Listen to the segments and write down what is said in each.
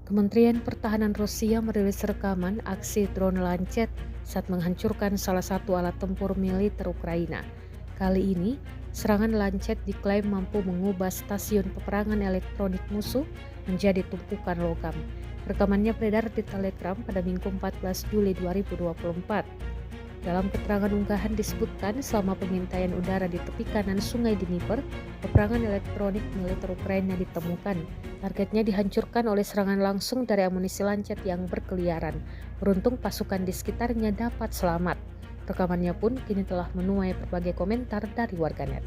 Kementerian Pertahanan Rusia merilis rekaman aksi drone Lancet saat menghancurkan salah satu alat tempur militer Ukraina. Kali ini, serangan Lancet diklaim mampu mengubah stasiun peperangan elektronik musuh menjadi tumpukan logam. Rekamannya beredar di Telegram pada Minggu 14 Juli 2024. Dalam keterangan unggahan disebutkan selama pengintaian udara di tepi kanan Sungai Dnieper, peperangan elektronik militer Ukraina ditemukan. Targetnya dihancurkan oleh serangan langsung dari amunisi Lancet yang berkeliaran. Beruntung pasukan di sekitarnya dapat selamat. Rekamannya pun kini telah menuai berbagai komentar dari warganet.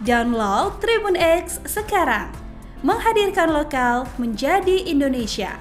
Download Tribun X sekarang, menghadirkan lokal menjadi Indonesia.